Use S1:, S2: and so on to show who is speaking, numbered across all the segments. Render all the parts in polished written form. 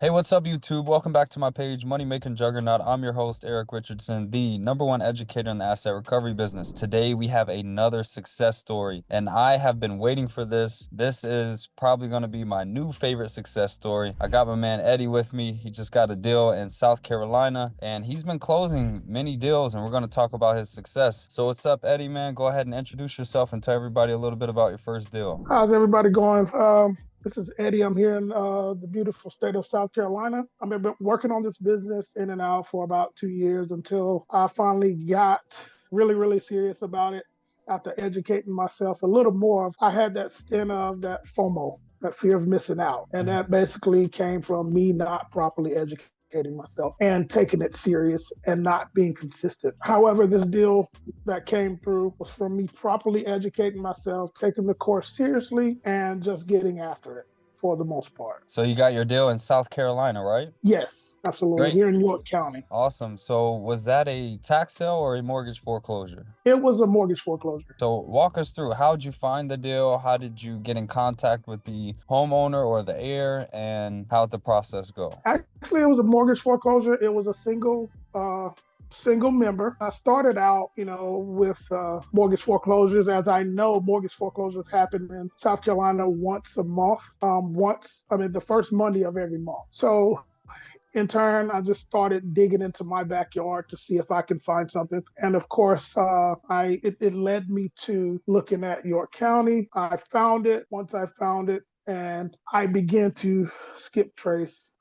S1: Hey, what's up, YouTube? Welcome back to my page, Money Making Juggernaut. I'm your host, Eric Richardson, the #1 educator in the asset recovery business. Today, we have another success story, and I have been waiting for this. This is probably going to be my new favorite success story. I got my man Eddie with me. He just got a deal in South Carolina, and he's been closing many deals, and we're going to talk about his success. So, what's up, Eddie, man? Go ahead and introduce yourself and tell everybody a little bit about your first deal.
S2: How's everybody going? This is Eddie. I'm here in the beautiful state of South Carolina. I've been working on this business in and out for about 2 years until I finally got really serious about it after educating myself a little more. I had that stint of that FOMO, that fear of missing out. And that basically came from me not properly educating myself and taking it serious and not being consistent. However, this deal that came through was from me properly educating myself, taking the course seriously, and just getting after it for the most part.
S1: So, you got your deal in South Carolina, right?
S2: Yes, absolutely.
S1: Great.
S2: Here in York County.
S1: Awesome. So was that a tax sale or a mortgage foreclosure?
S2: It was a mortgage foreclosure.
S1: So walk us through, how did you find the deal? How did you get in contact with the homeowner or the heir, and how did the process go?
S2: Actually, it was a mortgage foreclosure. It was a single member. I started out, with mortgage foreclosures. As I know, mortgage foreclosures happen in South Carolina once a month. The first Monday of every month. So in turn, I just started digging into my backyard to see if I can find something. And of course, it led me to looking at York County. I found it. Once I found it, and I began to skip trace.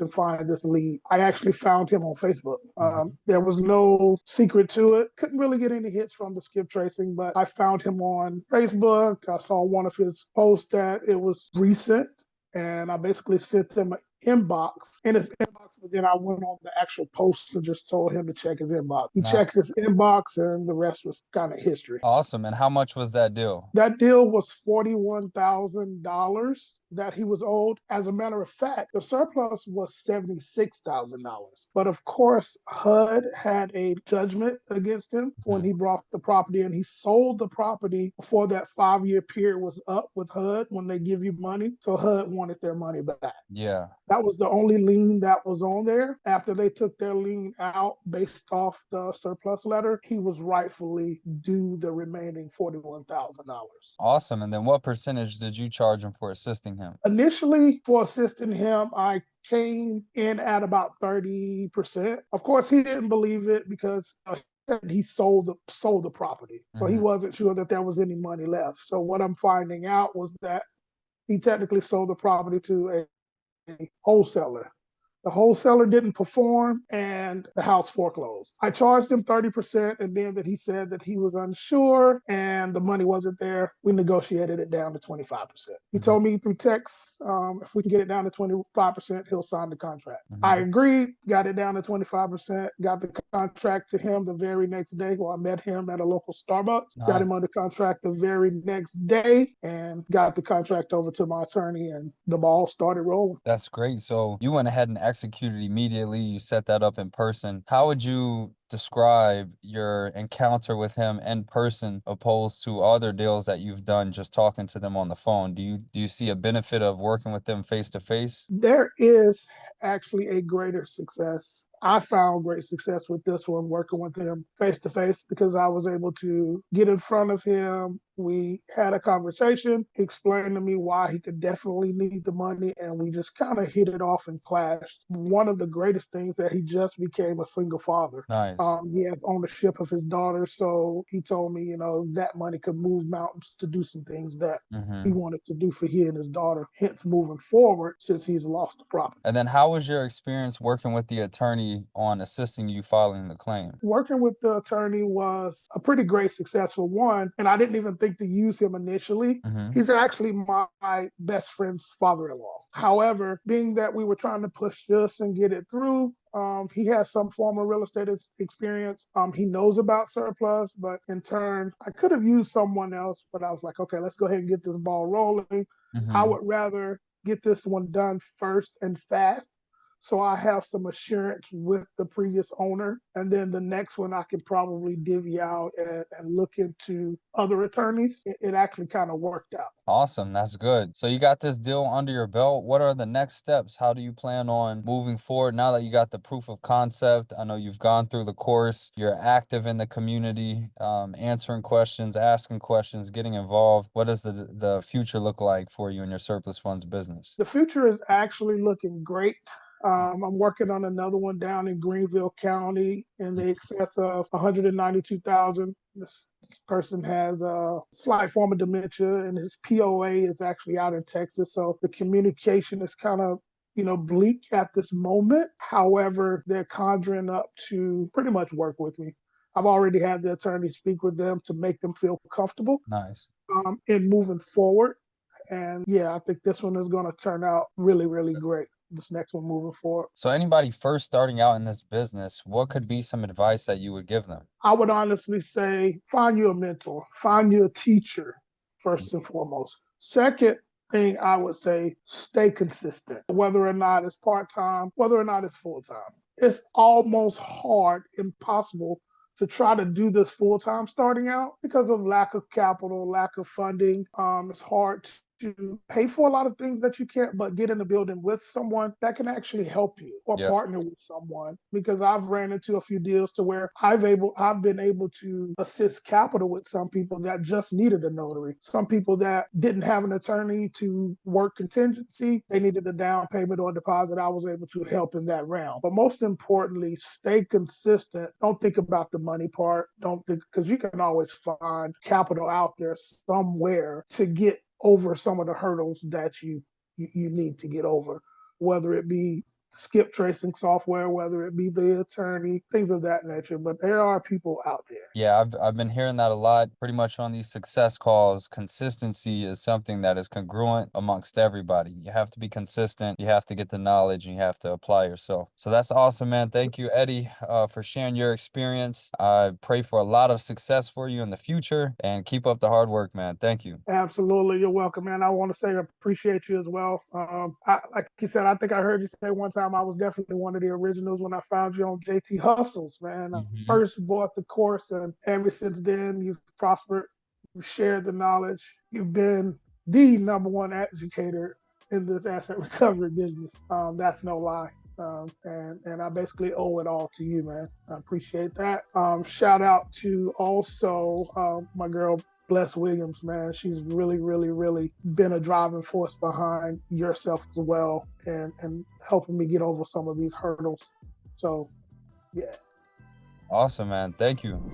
S2: And find this lead. I actually found him on Facebook.
S1: Mhm.
S2: There was no secret to it. Couldn't really get any hits from the skip tracing, but I found him on Facebook. I saw one of his posts that it was recent, and I basically sent him inbox in his inbox, but then I went on the actual post and just told him to check his inbox. He
S1: Nice.
S2: checked his inbox, and the rest was kind of history.
S1: Awesome. And how much was that deal?
S2: That deal was $41,000 that he was owed. As a matter of fact, the surplus was $76,000. But of course, HUD had a judgment against him when
S1: Mhm.
S2: he brought the property in. He sold the property before that 5-year period was up with HUD when they give you money. So HUD wanted their money back.
S1: Yeah.
S2: That was the only lien that was on there. After they took their lien out based off the surplus letter, he was rightfully due the remaining $41,000.
S1: Awesome. And then what percentage did you charge him for assisting him?
S2: Initially, for assisting him, I came in at about 30%. Of course, he didn't believe it because he sold the property. So he
S1: Mhm.
S2: wasn't sure that there was any money left. So what I'm finding out was that he technically sold the property to a wholesaler. The wholesaler didn't perform and the house foreclosed. I charged him 30%, and then that he said that he was unsure and the money wasn't there. We negotiated it down to 25%. He
S1: Mhm.
S2: told me through text, if we can get it down to 25%, he'll sign the contract. I
S1: Mhm.
S2: agreed, got it down to 25%, got the contract to him the very next day. Well, I met him at a local Starbucks, got
S1: Nice.
S2: him under contract the very next day, and got the contract over to my attorney, and the ball started rolling.
S1: That's great. So you went ahead and executed immediately. You set that up in person. How would you describe your encounter with him in person opposed to other deals that you've done just talking to them on the phone? Do you see a benefit of working with them face to face?
S2: There is actually a greater success. I found great success with this one, working with him face to face, because I was able to get in front of him. We had a conversation. He explained to me why he could definitely need the money, and we just kind of hit it off and clashed. One of the greatest things that he just became a single father.
S1: Nice.
S2: He has ownership of his daughter, so he told me, that money could move mountains to do some things that he
S1: Hmm.
S2: wanted to do for he and his daughter, hence moving forward since he's lost the property.
S1: And then how was your experience working with the attorney on assisting you filing the claim?
S2: Working with the attorney was a pretty great successful one, and I didn't even think to use him initially.
S1: Hmm.
S2: He's actually my best friend's father-in-law. However, being that we were trying to push this and get it through, he has some form of real estate experience. He knows about surplus, but in turn, I could have used someone else, but I was like, okay, let's go ahead and get this ball rolling. I
S1: Hmm.
S2: would rather get this one done first and fast So I have some assurance with the previous owner. And then the next one, I can probably divvy out and look into other attorneys. It actually kind of worked out.
S1: Awesome. That's good. So you got this deal under your belt. What are the next steps? How do you plan on moving forward now that you got the proof of concept? I know you've gone through the course. You're active in the community, answering questions, asking questions, getting involved. What does the future look like for you and your surplus funds business?
S2: The future is actually looking great. I'm working on another one down in Greenville County in the excess of 192,000. This person has a slight form of dementia, and his POA is actually out in Texas. So the communication is kind of bleak at this moment. However, they're conjuring up to pretty much work with me. I've already had the attorney speak with them to make them feel comfortable
S1: Nice.
S2: in moving forward. And yeah, I think this one is going to turn out really, really great. This next one moving forward.
S1: So anybody first starting out in this business, what could be some advice that you would give them?
S2: I would honestly say find you a mentor, find you a teacher, first and foremost. Second thing I would say, stay consistent, whether or not it's part time, whether or not it's full time. It's almost hard, impossible to try to do this full time starting out because of lack of capital, lack of funding. It's hard to pay for a lot of things that you can't, but get in the building with someone that can actually help you or
S1: Yeah.
S2: partner with someone. Because I've ran into a few deals to where I've been able to assist capital with some people that just needed a notary, some people that didn't have an attorney to work contingency, they needed a down payment or deposit. I was able to help in that realm. But most importantly, stay consistent. Don't think about the money part. Don't think, because you can always find capital out there somewhere to get over some of the hurdles that you need to get over, whether it be skip tracing software, whether it be the attorney, things of that nature. But there are people out there.
S1: Yeah, I've been hearing that a lot pretty much on these success calls. Consistency is something that is congruent amongst everybody. You have to be consistent, you have to get the knowledge, and you have to apply yourself. So that's awesome, man. Thank you, Eddie, for sharing your experience. I pray for a lot of success for you in the future and keep up the hard work, man. Thank you.
S2: Absolutely, you're welcome, man. I want to say I appreciate you as well. Like you said, I think I heard you say one time I was definitely one of the originals when I found you on JT Hustles, man. I
S1: Mhm.
S2: first bought the course, and ever since then, you've prospered, you've shared the knowledge, you've been the number one educator in this asset recovery business. That's no lie. And I basically owe it all to you, man. I appreciate that. Shout out to also my girl Bless Williams, man. She's really, really, really been a driving force behind yourself as well, and helping me get over some of these hurdles. So, yeah.
S1: Awesome, man. Thank you.